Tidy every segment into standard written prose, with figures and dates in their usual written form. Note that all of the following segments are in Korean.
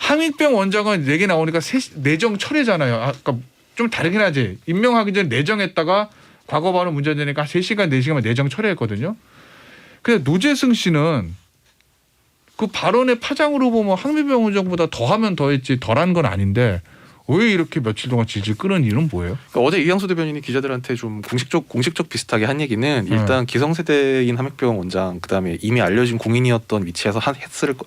함익병 원장은 4개 나오니까 내정 철회잖아요. 아까 좀 다르긴 하지. 임명하기 전에 내정했다가 과거 발언 문제되니까 3시간 4시간만 내정 철회했거든요. 근데 노재승 씨는 그 발언의 파장으로 보면 함익병 원장보다 더하면 더했지 덜한 건 아닌데 왜 이렇게 며칠 동안 질질 끄는 이유는 뭐예요? 그러니까 어제 이광수 대변인이 기자들한테 좀 공식적 비슷하게 한 얘기는 일단 기성세대인 함익병 원장 그다음에 이미 알려진 공인이었던 위치에서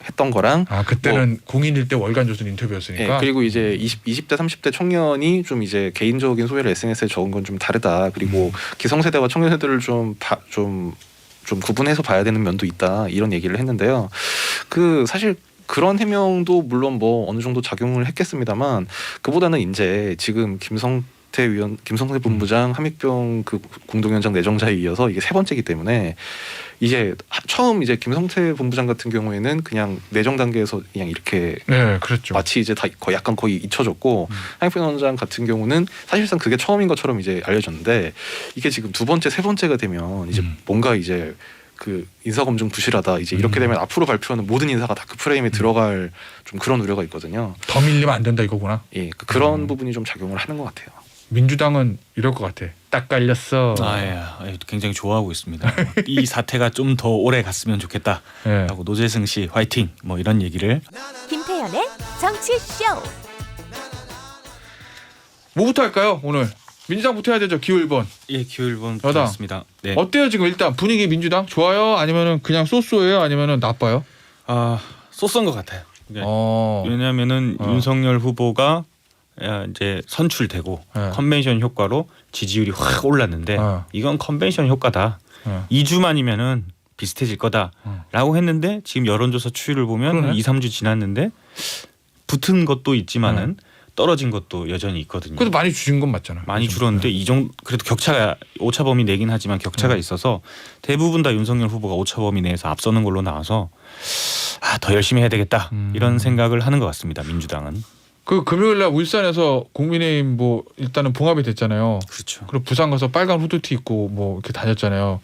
했던 거랑 그때는 공인일 때 월간 조선 인터뷰였으니까. 그리고 이제 20대 30대 청년이 좀 이제 개인적인 소회를 SNS에 적은 건 좀 다르다. 그리고 기성세대와 청년세대를 좀 구분해서 봐야 되는 면도 있다. 이런 얘기를 했는데요. 그 사실 그런 해명도 물론 뭐 어느 정도 작용을 했겠습니다만 그보다는 이제 지금 김성태 본부장 함익병 그 공동위원장 내정자에 이어서 이게 3번째이기 때문에 이제 처음 이제 김성태 본부장 같은 경우에는 그냥 내정 단계에서 그냥 이렇게 그렇죠. 마치 이제 다 약간 거의 잊혀졌고 함익병 원장 같은 경우는 사실상 그게 처음인 것처럼 이제 알려졌는데 이게 지금 2번째, 3번째가 되면 이제 뭔가 이제 그 인사검증 부실하다 이제 이렇게 되면 앞으로 발표하는 모든 인사가 다 그 프레임에 들어갈 좀 그런 우려가 있거든요. 더 밀리면 안 된다 이거구나. 예, 그런 부분이 좀 작용을 하는 것 같아요. 민주당은 이럴 것 같아. 딱 깔렸어. 굉장히 좋아하고 있습니다. 이 사태가 좀 더 오래 갔으면 좋겠다. 하고 노재승 씨 화이팅 뭐 이런 얘기를. 김태현의 정치쇼. 뭐부터 할까요 오늘? 민주당부터 해야 되죠. 기호 1번. 예, 기호 1번 여당. 맞습니다. 네. 어때요 지금 일단 분위기 민주당 좋아요? 아니면은 그냥 쏘쏘예요? 아니면은 나빠요? 쏘쏜 것 같아요. 어. 왜냐하면은 윤석열 후보가 이제 선출되고 컨벤션 효과로 지지율이 확 올랐는데 이건 컨벤션 효과다. 2주만이면은 비슷해질 거다라고 했는데 지금 여론조사 추이를 보면 2, 3주 지났는데 붙은 것도 있지만은 떨어진 것도 여전히 있거든요. 그래도 많이 줄인 건 맞잖아. 많이 줄었는데 이 정도 그래도 격차가 오차 범위 내긴 하지만 격차가 있어서 대부분 다 윤석열 후보가 오차 범위 내에서 앞서는 걸로 나와서 더 열심히 해야 되겠다 이런 생각을 하는 것 같습니다. 민주당은. 그 금요일날 울산에서 국민의힘 뭐 일단은 봉합이 됐잖아요. 그렇죠. 그리고 부산 가서 빨간 후드티 입고 뭐 이렇게 다녔잖아요.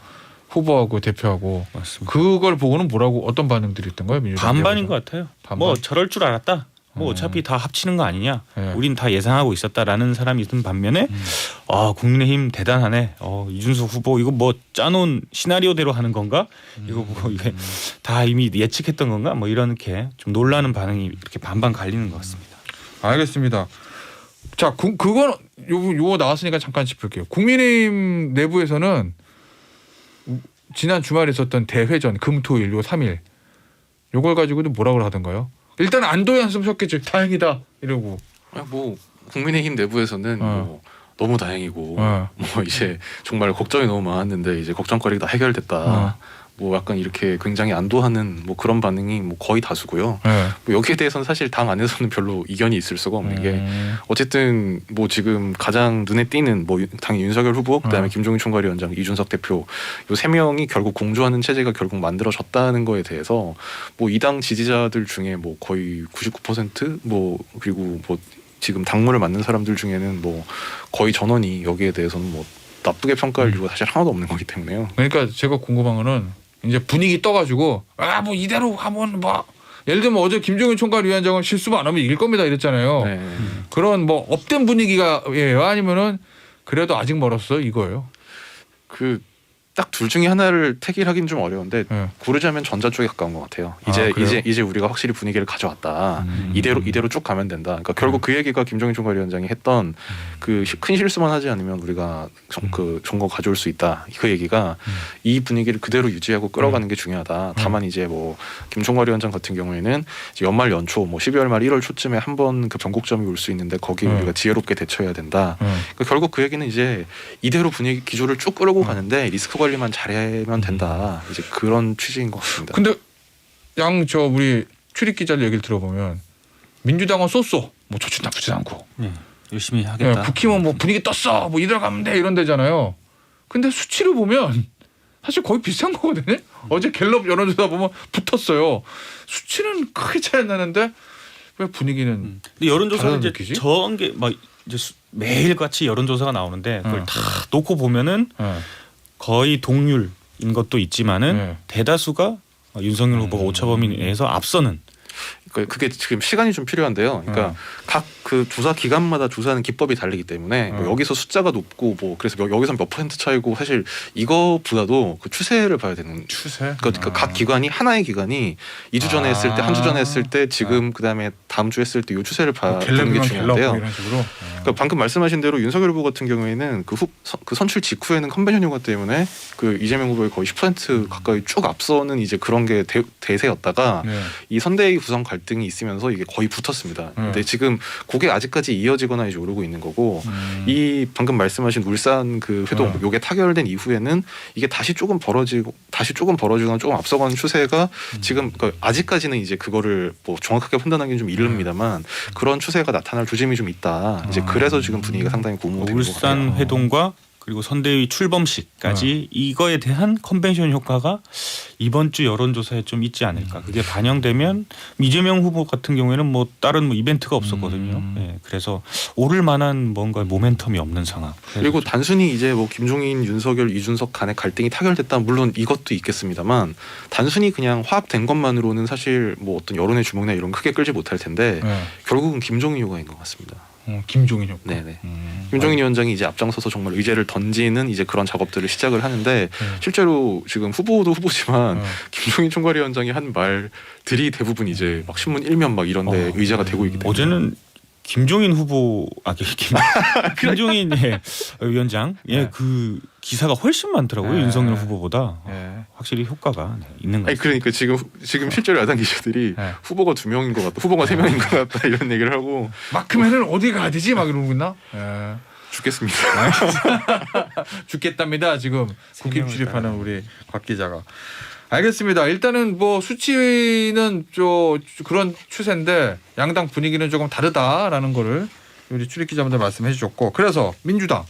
후보하고 대표하고. 맞습니다. 그걸 보고는 뭐라고 어떤 반응들이 있던가요? 민주당 반반인 것 같아요. 반반? 뭐 저럴 줄 알았다. 뭐 어차피 다 합치는 거 아니냐. 네. 우린 다 예상하고 있었다라는 사람이 있는 반면에 국민의힘 대단하네. 이준석 후보 이거 뭐 짜놓은 시나리오대로 하는 건가? 이거 뭐 이게 다 이미 예측했던 건가? 뭐 이렇게 좀 놀라는 반응이 이렇게 반반 갈리는 것 같습니다. 알겠습니다. 자, 그건 요거 나왔으니까 잠깐 짚을게요. 국민의힘 내부에서는 지난 주말에 있었던 대회전 금토일 요 3일 요걸 가지고도 뭐라고 하던가요? 일단 안도의 한숨 쉬었겠죠. 다행이다 이러고. 뭐 국민의힘 내부에서는 뭐 너무 다행이고 뭐 이제 정말 걱정이 너무 많았는데 이제 걱정거리가 다 해결됐다. 뭐 약간 이렇게 굉장히 안도하는 뭐 그런 반응이 뭐 거의 다수고요. 뭐 여기에 대해서는 사실 당 안에서는 별로 이견이 있을 수가 없는 게 어쨌든 뭐 지금 가장 눈에 띄는 뭐 당연히 윤석열 후보 그다음에 김종인 총괄위원장 이준석 대표 요 3명이 결국 공조하는 체제가 결국 만들어졌다는 거에 대해서 뭐 이 당 지지자들 중에 뭐 거의 99%뭐 그리고 뭐 지금 당무를 맡는 사람들 중에는 뭐 거의 전원이 여기에 대해서는 뭐 나쁘게 평가할 이유가 사실 하나도 없는 거기 때문에요. 그러니까 제가 궁금한 거는 이제 분위기 떠가지고 뭐 이대로 하면 뭐 예를 들면 어제 김종인 총괄위원장은 실수만 안 하면 이길 겁니다 이랬잖아요. 그런 뭐 업된 분위기가예요? 아니면은 그래도 아직 멀었어 이거예요? 딱 둘 중에 하나를 택일하기는 좀 어려운데 고르자면 전자 쪽에 가까운 것 같아요. 이제 우리가 확실히 분위기를 가져왔다. 이대로 쭉 가면 된다. 그러니까 결국 그 얘기가 김종인 총괄위원장이 했던 그 큰 실수만 하지 않으면 우리가 정거 가져올 수 있다. 그 얘기가 이 분위기를 그대로 유지하고 끌어가는 게 중요하다. 다만 이제 뭐 김 총괄위원장 같은 경우에는 이제 연말 연초 뭐 12월 말 1월 초쯤에 한번 그 변곡점이 올 수 있는데 거기에 우리가 지혜롭게 대처해야 된다. 그러니까 결국 그 얘기는 이제 이대로 분위기 기조를 쭉 끌고 가는데 리스크 관리만 잘하면 된다. 이제 그런 취지인 것 같습니다. 근데 우리 출입 기자들 얘기를 들어보면 민주당은 쏘쏘 뭐 좋지 나쁘지 않고 열심히 하겠다. 국힘은 뭐 분위기 떴어 뭐 이대로 가면 돼 이런 데잖아요. 근데 수치를 보면 사실 거의 비슷한 거거든요. 어제 갤럽 여론조사 보면 붙었어요. 수치는 크게 차이 안 나는데 왜 분위기는? 근데 여론조사는 이제 느끼지? 전개 막 이제 매일 같이 여론조사가 나오는데 그걸 다 놓고 보면은 거의 동률인 것도 있지만은 대다수가 윤석열 후보가 오차 범위 내에서 앞서는 그러니까 그게 지금 시간이 좀 필요한데요. 그러니까 각 그 조사 기관마다 조사하는 기법이 다르기 때문에 뭐 여기서 숫자가 높고 뭐 그래서 여기서 몇 % 차이고 사실 이거보다도 그 추세를 봐야 되는. 추세. 그러니까 각 기관이 하나의 기관이 2주 전에 했을 때, 한 주 전에 했을 때, 지금 그다음에 다음 주 했을 때 이 추세를 보는 게 중요한데요. 이런 식으로. 그러니까 방금 말씀하신 대로 윤석열 후보 같은 경우에는 그 선출 직후에는 컨벤션 효과 때문에 그 이재명 후보의 거의 10% 가까이 쭉 앞서는 이제 그런 게 대세였다가 네. 이 선대위 구성 갈등이 있으면서 이게 거의 붙었습니다. 근데 지금 그게 아직까지 이어지거나 이제 오르고 있는 거고 이 방금 말씀하신 울산 그 회동 요게 타결된 이후에는 이게 다시 조금 벌어지거나 조금 앞서가는 추세가 지금 그러니까 아직까지는 이제 그거를 뭐 정확하게 판단하기는 좀 이릅니다만 그런 추세가 나타날 조짐이 좀 있다. 이제 그래서 지금 분위기가 상당히 고무되는 것 같아요. 울산 회동과 그리고 선대위 출범식까지 이거에 대한 컨벤션 효과가 이번 주 여론조사에 좀 있지 않을까. 그게 반영되면 이재명 후보 같은 경우에는 뭐 다른 뭐 이벤트가 없었거든요. 예, 그래서 오를 만한 뭔가 모멘텀이 없는 상황. 그리고 단순히 이제 뭐 김종인, 윤석열, 이준석 간의 갈등이 타결됐다 물론 이것도 있겠습니다만 단순히 그냥 화합된 것만으로는 사실 뭐 어떤 여론의 주목이나 이런 크게 끌지 못할 텐데 결국은 김종인 효과인 것 같습니다. 김종인 효과. 네네. 김종인 위원장이 이제 앞장서서 정말 의제를 던지는 이제 그런 작업들을 시작을 하는데 실제로 지금 후보도 후보지만 김종인 총괄위원장이 한 말들이 대부분 이제 막 신문 일면 막 이런데 의제가 되고 있기 때문에 어제는 김종인 후보 김종인 위원장 그 기사가 훨씬 많더라고요. 윤석열 후보보다 확실히 효과가 있는 것 같아요. 그러니까 지금 실제로 야당 기자들이 후보가 2명인 것 같다, 후보가 3명인 것 같다 이런 얘기를 하고 막 그러면은 어디 가야 되지 막 이러고 있나? 죽겠습니다. 죽겠답니다. 지금 국힘 출입하는 우리 곽 기자가. 알겠습니다. 일단은 뭐 수치는 그런 추세인데 양당 분위기는 조금 다르다라는 거를 우리 출입 기자분들 말씀해 주셨고 그래서 민주당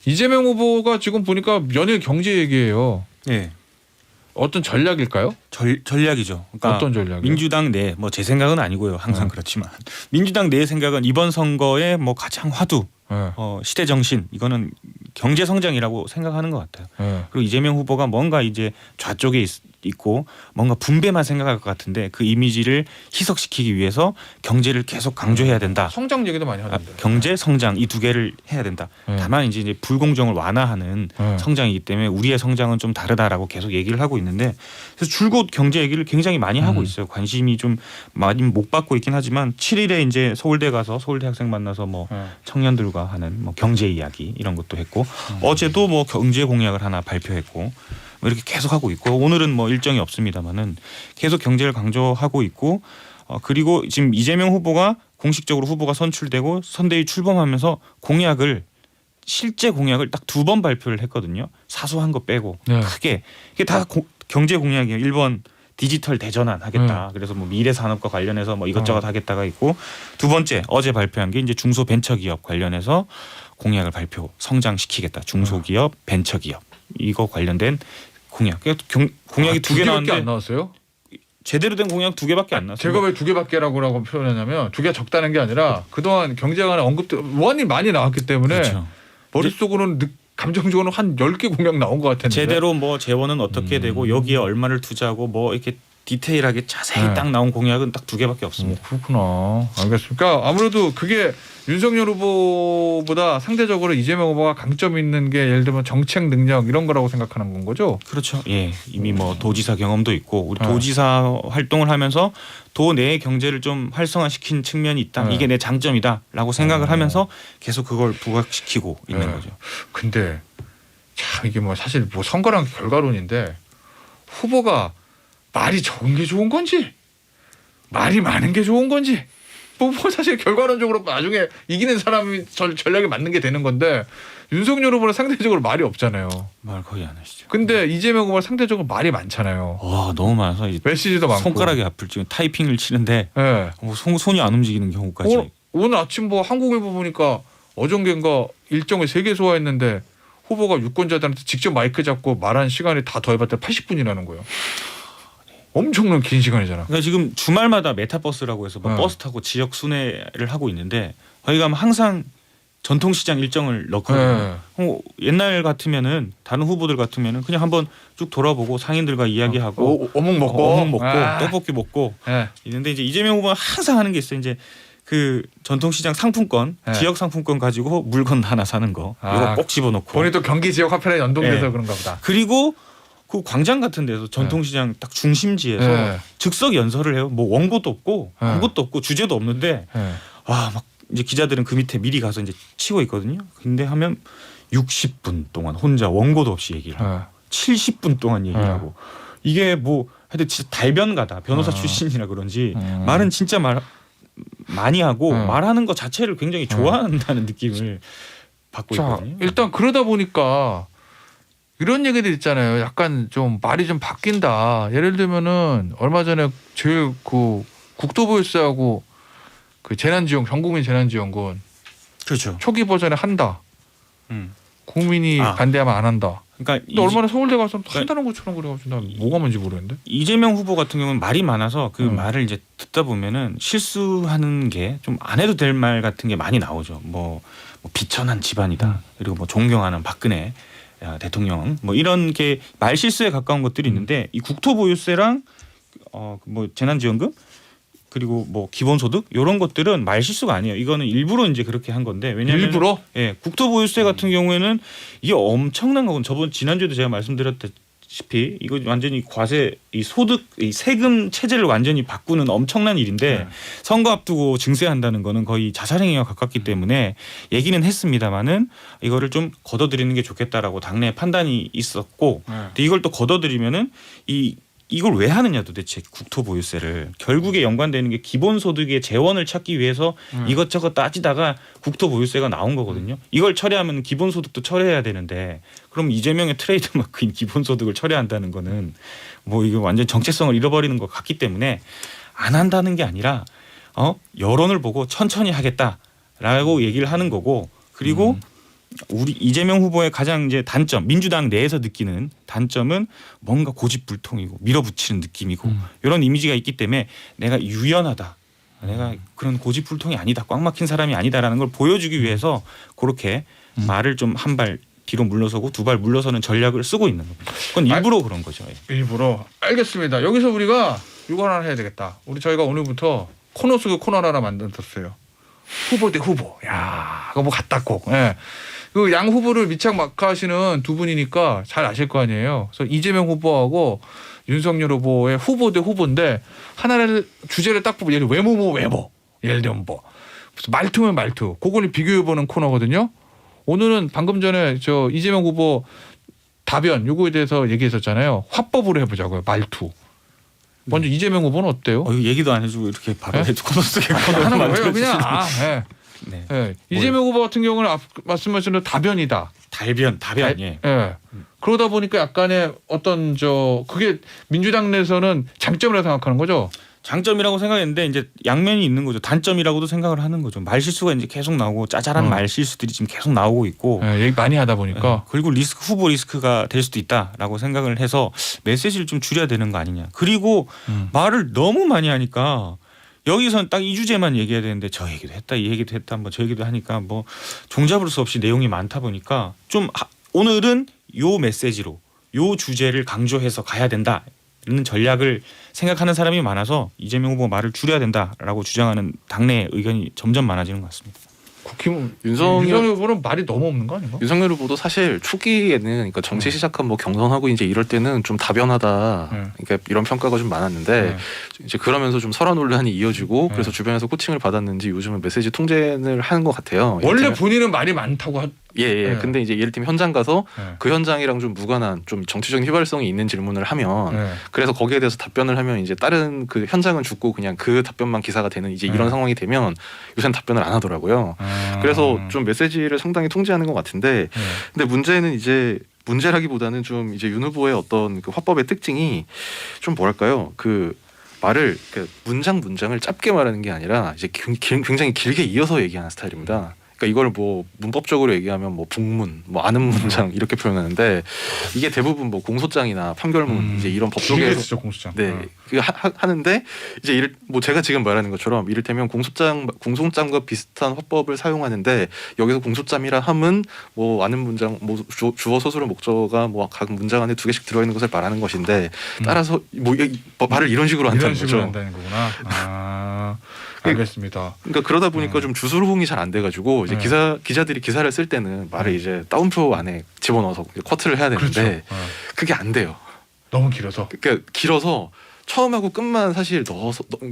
이재명 후보가 지금 보니까 연일 경제 얘기예요. 네. 어떤 전략일까요? 전략이죠. 그러니까 어떤 전략이요? 민주당 내 뭐 제 생각은 아니고요. 항상 그렇지만 민주당 내의 생각은 이번 선거에 뭐 가장 화두 시대 정신 이거는 경제 성장이라고 생각하는 것 같아요. 그리고 이재명 후보가 뭔가 이제 좌쪽에 있고 뭔가 분배만 생각할 것 같은데 그 이미지를 희석시키기 위해서 경제를 계속 강조해야 된다. 성장 얘기도 많이 하던데. 경제 성장 이 두 개를 해야 된다. 다만 이제 불공정을 완화하는 성장이기 때문에 우리의 성장은 좀 다르다라고 계속 얘기를 하고 있는데 그래서 줄곧 경제 얘기를 굉장히 많이 하고 있어요. 관심이 좀 많이 못 받고 있긴 하지만 7일에 이제 서울대 가서 서울대 학생 만나서 뭐 청년들과 하는 뭐 경제 이야기 이런 것도 했고 어제도 뭐 경제 공약을 하나 발표했고 뭐 이렇게 계속 하고 있고 오늘은 뭐 일정이 없습니다만은 계속 경제를 강조하고 있고 그리고 지금 이재명 후보가 공식적으로 후보가 선출되고 선대위 출범하면서 실제 공약을 딱 2번 발표를 했거든요. 사소한 거 빼고 크게 이게 다 경제 공약이에요. 1번 디지털 대전환 하겠다. 그래서 뭐 미래 산업과 관련해서 뭐 이것저것 하겠다가 있고 두 번째 어제 발표한 게 이제 중소벤처기업 관련해서 공약을 성장시키겠다. 중소기업, 벤처기업 이거 관련된 공약. 공약이 2개 나왔는데 안 나왔어요? 제대로 된 공약 2개밖에 안 나왔어요. 제가 왜 2개밖에라고 표현하냐면 2개 적다는 게 아니라 그동안 경제관의 언급도 원이 많이 나왔기 때문에 그렇죠. 머릿속으로는 감정적으로는 한 10개 공약 나온 것 같았는데 제대로 뭐 재원은 어떻게 되고 여기에 얼마를 투자하고 뭐 이렇게 디테일하게 자세히 딱 나온 공약은 딱 2개밖에 없습니다. 그렇구나. 알겠습니다. 그러니까 아무래도 그게 윤석열 후보보다 상대적으로 이재명 후보가 강점 있는 게 예를 들면 정책 능력 이런 거라고 생각하는 건 거죠? 그렇죠. 예, 이미 뭐 도지사 경험도 있고 우리 도지사 활동을 하면서 도 내의 경제를 좀 활성화시킨 측면이 있다. 이게 내 장점이다라고 생각을 하면서 계속 그걸 부각시키고 있는 거죠. 근데 참 이게 뭐 사실 뭐 선거랑 결과론인데 후보가 말이 적은 게 좋은 건지 말이 많은 게 좋은 건지 뭐 사실 결과론적으로 나중에 이기는 사람이 전략에 맞는 게 되는 건데 윤석열 후보는 상대적으로 말이 없잖아요. 말 거의 안 하시죠. 근데 이재명 후보는 상대적으로 말이 많잖아요. 와 너무 많아서 메시지도 많고 손가락이 아플 지금 타이핑을 치는데 손이 안 움직이는 경우까지. 오늘 아침 뭐 한국일보 보니까 어저께인가 일정을 3개 소화했는데 후보가 유권자들한테 직접 마이크 잡고 말한 시간이 다 더해봤더니 80분이라는 거예요. 엄청난 긴 시간이잖아. 그러니까 지금 주말마다 메타버스라고 해서 뭐 버스 타고 지역 순회를 하고 있는데 거기 가면 항상 전통시장 일정을 넣거든요. 옛날 같으면은 다른 후보들 같으면은 그냥 한번 쭉 돌아보고 상인들과 이야기하고 어묵 먹고 떡볶이 먹고 있는데 이제 이재명 후보는 항상 하는 게 있어요. 이제 그 전통시장 상품권, 지역 상품권 가지고 물건 하나 사는 거 이거 꼭 집어넣고. 본인 또 경기 지역 화폐에 연동돼서 그런가 보다. 그리고 그 광장 같은 데서 전통시장 딱 중심지에서 즉석 연설을 해요. 뭐 원고도 없고 아무것도 없고 주제도 없는데 막 이제 기자들은 그 밑에 미리 가서 이제 치고 있거든요. 근데 하면 60분 동안 혼자 원고도 없이 얘기를 하고 70분 동안 얘기하고 이게 뭐 하여튼 진짜 달변가다. 변호사 출신이라 그런지 말은 진짜 많이 하고 말하는 것 자체를 굉장히 좋아한다는 느낌을 받고 있거든요. 일단 그러다 보니까 이런 얘기들 있잖아요. 약간 좀 말이 좀 바뀐다. 예를 들면은 얼마 전에 제일 그 국토부일세하고 그 재난지원 전국민 재난지원금 그렇죠. 초기 버전에 한다. 국민이 반대하면 안 한다. 그러니까 근데 얼마나 서울대 가서 한다는 것처럼 그래가지고 난 뭐가 뭔지 모르겠는데. 이재명 후보 같은 경우는 말이 많아서 그 말을 이제 듣다 보면은 실수하는 게 좀 안 해도 될 말 같은 게 많이 나오죠. 뭐 비천한 집안이다. 그리고 뭐 존경하는 박근혜 대통령 뭐 이런 게 말 실수에 가까운 것들이 있는데 이 국토보유세랑 뭐 재난지원금 그리고 뭐 기본소득 이런 것들은 말 실수가 아니에요. 이거는 일부러 이제 그렇게 한 건데 왜냐하면 일부러? 국토보유세 같은 경우에는 이게 엄청난 거고 지난주에도 제가 말씀드렸다시피 이거 완전히 과세 이 소득 이 세금 체제를 완전히 바꾸는 엄청난 일인데 선거 앞두고 증세한다는 거는 거의 자살행위와 가깝기 때문에 얘기는 했습니다마는 이거를 좀 걷어들이는 게 좋겠다라고 당내 판단이 있었고 근데 이걸 또 걷어들이면은 이걸 왜 하느냐 도대체 국토보유세를 결국에 연관되는 게 기본소득의 재원을 찾기 위해서 이것저것 따지다가 국토보유세가 나온 거거든요. 이걸 철회하면 기본소득도 철회해야 되는데 그럼 이재명의 트레이드마크인 기본소득을 철회한다는 거는 뭐 이거 완전 정체성을 잃어버리는 것 같기 때문에 안 한다는 게 아니라 여론을 보고 천천히 하겠다라고 얘기를 하는 거고 그리고 우리 이재명 후보의 가장 이제 단점 민주당 내에서 느끼는 단점은 뭔가 고집불통이고 밀어붙이는 느낌이고 이런 이미지가 있기 때문에 내가 유연하다. 내가 그런 고집불통이 아니다. 꽉 막힌 사람이 아니다라는 걸 보여주기 위해서 그렇게 말을 좀 한 발 뒤로 물러서고 두 발 물러서는 전략을 쓰고 있는 겁니다. 그건 일부러 그런 거죠. 일부러. 알겠습니다. 여기서 우리가 이거 하나 해야 되겠다. 저희가 오늘부터 코너 속의 코너를 하나 만들었어요. 후보 대 후보. 야, 그거 뭐 갖다 꼭. 그 양 후보를 밀착막하시는 두 분이니까 잘 아실 거 아니에요. 그래서 이재명 후보하고 윤석열 후보의 후보 대 후보인데 하나를 주제를 딱 보면 예를 들어 외모 외모. 예를 들면 뭐 말투면 말투. 그걸 비교해보는 코너거든요. 오늘은 방금 전에 저 이재명 후보 답변 요거에 대해서 얘기했었잖아요. 화법으로 해보자고요. 말투. 먼저 이재명 후보는 어때요? 이거 얘기도 안 해주고 이렇게 바로 코너 속의 코너를 하는 거예요. 만들어주시죠. 그냥. 이재명 후보 같은 경우는 말씀하신 대로 답변이다. 답변. 그러다 보니까 약간의 어떤 그게 민주당 내에서는 장점이라고 생각하는 거죠. 장점이라고 생각했는데 이제 양면이 있는 거죠. 단점이라고도 생각을 하는 거죠. 말 실수가 이제 계속 나오고 짜잘한 말 실수들이 지금 계속 나오고 있고 얘기 많이 하다 보니까 그리고 후보 리스크가 될 수도 있다라고 생각을 해서 메시지를 좀 줄여야 되는 거 아니냐. 그리고 말을 너무 많이 하니까 여기선 딱 이 주제만 얘기해야 되는데 저 얘기도 했다 이 얘기도 했다 뭐 저 얘기도 하니까 뭐 종잡을 수 없이 내용이 많다 보니까 좀 오늘은 요 메시지로 요 주제를 강조해서 가야 된다. 이런 전략을 생각하는 사람이 많아서 이재명 후보 말을 줄여야 된다라고 주장하는 당내 의견이 점점 많아지는 것 같습니다. 윤석열 후보는 말이 너무 없는 거 아닌가? 윤석열 후보도 사실 초기에는 그러니까 정치 시작한 뭐 경선하고 이제 이럴 때는 좀 다변하다. 그러니까 이런 평가가 좀 많았는데 이제 그러면서 좀 설화 논란이 이어지고 그래서 주변에서 코칭을 받았는지 요즘은 메시지 통제를 하는 것 같아요. 원래 본인은 말이 많다고 근데 이제 예를 들면 현장 가서 그 현장이랑 좀 무관한 좀 정치적인 휘발성이 있는 질문을 하면 그래서 거기에 대해서 답변을 하면 이제 다른 그 현장은 죽고 그냥 그 답변만 기사가 되는 이제 이런 상황이 되면 요새는 답변을 안 하더라고요. 그래서 좀 메시지를 상당히 통제하는 것 같은데 근데 문제는 이제 문제라기보다는 좀 이제 윤 후보의 어떤 그 화법의 특징이 좀 뭐랄까요 그 말을 문장을 짧게 말하는 게 아니라 이제 굉장히 길게 이어서 얘기하는 스타일입니다. 그러니까 이걸 뭐 문법적으로 얘기하면 뭐 북문, 뭐 아는 문장 이렇게 표현하는데 이게 대부분 뭐 공소장이나 판결문 이제 이런 법조계에서 공소장. 네, 하는데 이제 뭐 제가 지금 말하는 것처럼 이를테면 공소장과 비슷한 화법을 사용하는데 여기서 공소장이라 함은 뭐 아는 문장, 뭐 주어 서술의 목적어가 뭐 각 문장 안에 2개씩 들어있는 것을 말하는 것인데 따라서 뭐 말을 이런 식으로 한다는 거죠. 이런 식으로 한다는 거구나. 아, 알겠습니다. 그러니까 그러다 보니까 좀 주술호응이 잘 안 돼가지고 이제 기자들이 기사를 쓸 때는 말을 이제 따옴표 안에 집어넣어서 커트를 해야 되는데 그렇죠. 그게 안 돼요. 너무 길어서. 그러니까 길어서 처음하고 끝만 사실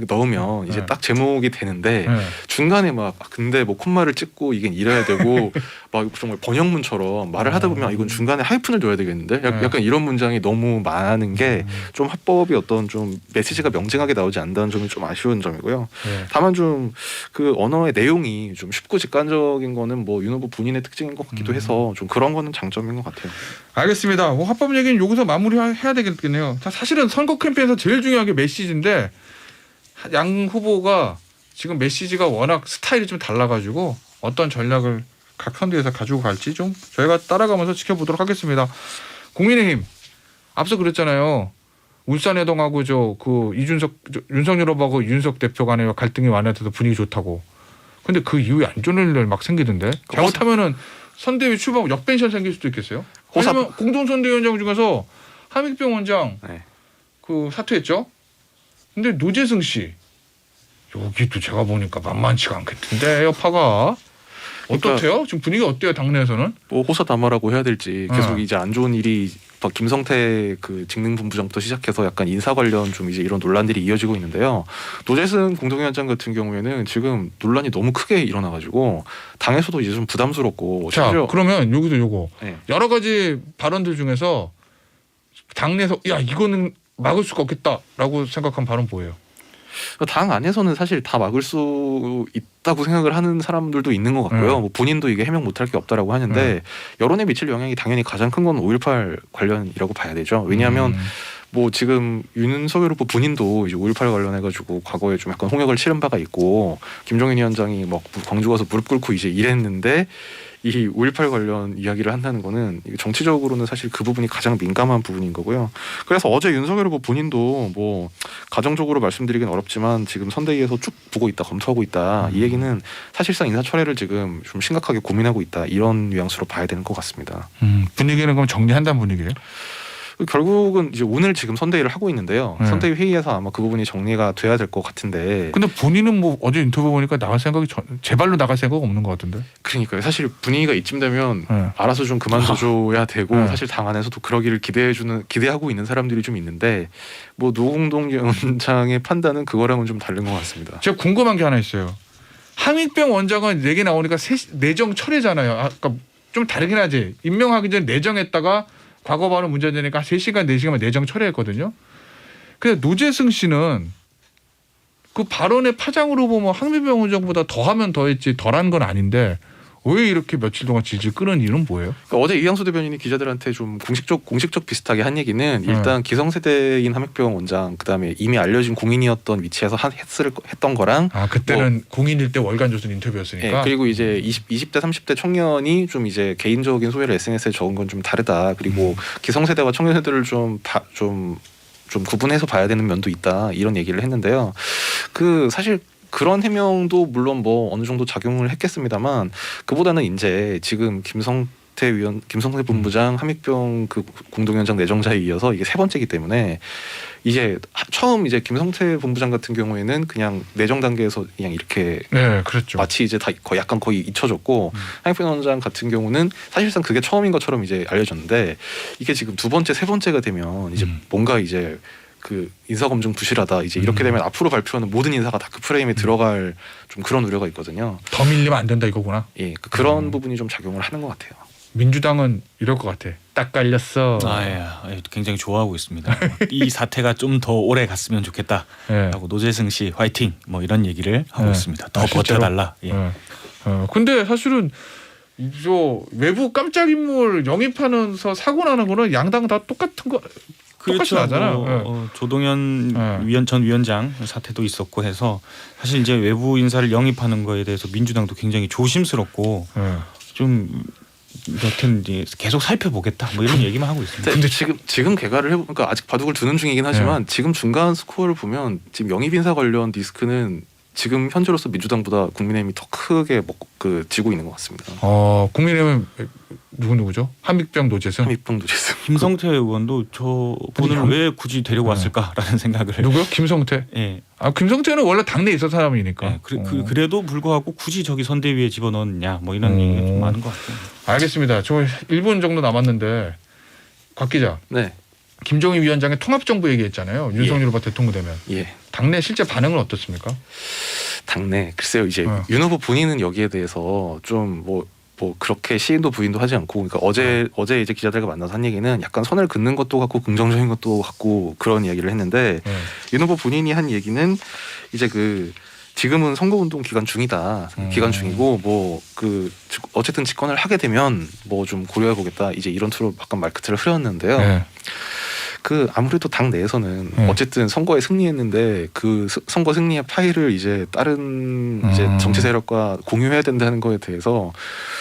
넣으면 이제 딱 제목이 되는데 중간에 막 근데 뭐 콤마를 찍고 이게 이래야 되고 막 정말 번역문처럼 말을 하다 보면 이건 중간에 하이픈을 줘야 되겠는데 약간 이런 문장이 너무 많은 게 좀 화법이 어떤 좀 메시지가 명징하게 나오지 않는다는 점이 좀 아쉬운 점이고요. 다만 좀 그 언어의 내용이 좀 쉽고 직관적인 거는 뭐 윤 후보 본인의 특징인 것 같기도 해서 좀 그런 거는 장점인 것 같아요. 알겠습니다. 뭐 화법 얘기는 여기서 마무리해야 되겠네요. 사실은 선거 캠페인에서 제일 중요한 게 메시지인데 양 후보가 지금 메시지가 워낙 스타일이 좀 달라가지고 어떤 전략을 각 선대에서 가지고 갈지 좀 저희가 따라가면서 지켜보도록 하겠습니다. 국민의힘 앞서 그랬잖아요. 울산해동하고 윤석열 후보하고 윤석 대표 간의 갈등이 완화돼서 분위기 좋다고. 근데 그 이후에 안 좋은 일 막 생기던데. 잘못하면은 선대위 출범 역벤션 생길 수도 있겠어요. 왜냐면 공동선대위원장 중에서 함익병 원장 그 사퇴했죠. 근데 노재승 씨 여기도 제가 보니까 만만치가 않겠던데 여파가 어떻대요? 지금 분위기 어때요 당내에서는? 뭐 호사다마라고 해야 될지 계속 이제 안 좋은 일이 김성태 그 직능본부장부터 시작해서 약간 인사 관련 좀 이제 이런 논란들이 이어지고 있는데요. 노재승 공동위원장 같은 경우에는 지금 논란이 너무 크게 일어나가지고 당에서도 이제 좀 부담스럽고. 자 그러면 여기도 요거 네. 여러 가지 발언들 중에서 당내에서 야 이거는 막을 수가 없겠다라고 생각한 발언 뭐예요? 당 안에서는 사실 다 막을 수 있다고 생각을 하는 사람들도 있는 것 같고요. 뭐 본인도 이게 해명 못할 게 없다라고 하는데 여론에 미칠 영향이 당연히 가장 큰 건 5.18 관련이라고 봐야 되죠. 왜냐하면 뭐 지금 윤석열 후보 본인도 이제 5.18 관련해가지고 과거에 좀 약간 홍역을 치른 바가 있고 김종인 위원장이 막 광주 가서 무릎 꿇고 이제 이랬는데 이 5.18 관련 이야기를 한다는 거는 정치적으로는 사실 그 부분이 가장 민감한 부분인 거고요. 그래서 어제 윤석열 후보 본인도 뭐 가정적으로 말씀드리긴 어렵지만 지금 선대위에서 쭉 보고 있다, 검토하고 있다. 이 얘기는 사실상 인사철회를 지금 좀 심각하게 고민하고 있다. 이런 뉘앙스로 봐야 되는 것 같습니다. 분위기는 그럼 정리한다는 분위기예요? 결국은 이제 오늘 지금 선대위를 하고 있는데요. 선대위 회의에서 아마 그 부분이 정리가 돼야 될 것 같은데. 근데 본인은 뭐 어제 인터뷰 보니까 나갈 생각이 제발로 나갈 생각 없는 것 같은데. 그러니까요. 사실 분위기가 이쯤 되면 알아서 좀 그만둬줘야 되고 사실 당 안에서도 그러기를 기대하고 있는 사람들이 좀 있는데 뭐 노공동 위원장의 판단은 그거랑은 좀 다른 것 같습니다. 제가 궁금한 게 하나 있어요. 함익병 원장은 얘기 나오니까 내정 철회잖아요. 아까 좀 다르긴 하지. 임명하기 전에 내정했다가 과거 발언 문제 되니까 3시간 4시간만 내정 철회했거든요. 근데 노재승 씨는 그 발언의 파장으로 보면 함익병 원장보다 더하면 더했지 덜한 건 아닌데 왜 이렇게 며칠 동안 질질 끄는 이유는 뭐예요? 그러니까 어제 이양수 대변인이 기자들한테 좀 공식적 비슷하게 한 얘기는 일단 기성세대인 함익병 원장 그다음에 이미 알려진 공인이었던 위치에서 했던 거랑 그때는 뭐, 공인일 때 월간조선 인터뷰였으니까. 네, 그리고 이제 20대 30대 청년이 좀 이제 개인적인 소외를 SNS에 적은 건 좀 다르다. 그리고 기성세대와 청년세대를 좀 구분해서 봐야 되는 면도 있다. 이런 얘기를 했는데요. 그 사실 그런 해명도 물론 뭐 어느 정도 작용을 했겠습니다만 그보다는 이제 지금 김성태 본부장 함익병 그 공동위원장 내정자에 이어서 이게 3번째이기 때문에 이제 처음 이제 김성태 본부장 같은 경우에는 그냥 내정 단계에서 그냥 이렇게 그렇죠. 마치 이제 다 약간 거의 잊혀졌고 함익병 원장 같은 경우는 사실상 그게 처음인 것처럼 이제 알려졌는데 이게 지금 2번째, 3번째가 되면 이제 뭔가 이제 그 인사 검증 부실하다 이제 이렇게 되면 앞으로 발표하는 모든 인사가 다 그 프레임에 들어갈 좀 그런 우려가 있거든요. 더 밀리면 안 된다 이거구나. 예, 그런 부분이 좀 작용을 하는 것 같아요. 민주당은 이럴 것 같아. 딱 깔렸어. 굉장히 좋아하고 있습니다. 이 사태가 좀 더 오래 갔으면 좋겠다라고 노재승 씨 화이팅 뭐 이런 얘기를 하고 있습니다. 더 버텨달라. 근데 사실은 저 외부 깜짝 인물 영입하면서 사고 나는 거는 양당 다 똑같은 거. 똑같이 나잖아요. 뭐, 조동현 전 위원장 사태도 있었고 해서 사실 이제 외부 인사를 영입하는 거에 대해서 민주당도 굉장히 조심스럽고 좀 여튼 이제 계속 살펴보겠다 뭐 이런 얘기만 하고 있습니다. 근데 지금 개괄을 해보니까 아직 바둑을 두는 중이긴 하지만 지금 중간 스코어를 보면 지금 영입 인사 관련 리스크는 지금 현재로서 민주당보다 국민의힘이 더 크게 지고 있는 것 같습니다. 국민의힘은 누구죠? 한บิ๊병 노재승. 한บิ๊병 노재승. 김성태 의원도 저 분을 왜 굳이 데려왔을까라는 생각을. 누구요? 김성태. 예. 김성태는 원래 당내에 있던 사람이니까. 네, 그래도 불구하고 굳이 저기 선대위에 집어넣느냐 뭐 이런 얘기가 좀 많은 것 같아요. 알겠습니다. 저 1분 정도 남았는데 곽 기자. 네. 김종인 위원장의 통합정부 얘기했잖아요. 윤석열 후보 대통령 되면. 예. 당내 실제 반응은 어떻습니까? 당내 글쎄요. 이제 윤 후보 본인은 여기에 대해서 좀 뭐 그렇게 시인도 부인도 하지 않고 그러니까 어제 이제 기자들과 만나서 한 얘기는 약간 선을 긋는 것도 같고 긍정적인 것도 같고 그런 이야기를 했는데 윤 후보 본인이 한 얘기는 이제 지금은 선거운동 기간 중이다. 기간 중이고 어쨌든 집권을 하게 되면 뭐 좀 고려해 보겠다. 이제 이런 투로 약간 말끝을 흐렸는데요. 네. 아무래도 당 내에서는 어쨌든 선거에 승리했는데 그 선거 승리의 파일을 이제 다른 이제 정치 세력과 공유해야 된다는 거에 대해서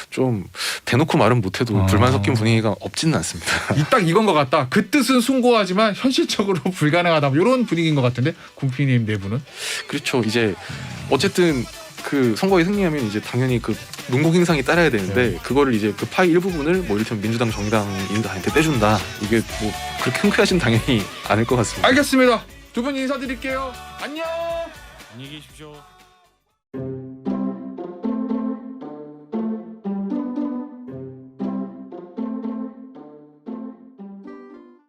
좀 대놓고 말은 못해도 불만 섞인 분위기가 없지는 않습니다. 딱 이건 것 같다. 그 뜻은 숭고하지만 현실적으로 불가능하다. 이런 분위기인 것 같은데 국민의힘 내부는. 그렇죠. 이제 어쨌든 선거에 승리하면 이제 당연히 문공 행상이 따라야 되는데 그거를 이제 파이 일부분을 뭐 이를테면 민주당 정의당인한테 떼준다. 이게 뭐 그렇게 흔쾌하진 당연히 않을 것 같습니다. 알겠습니다. 두 분 인사드릴게요. 안녕. 안녕히 계십시오.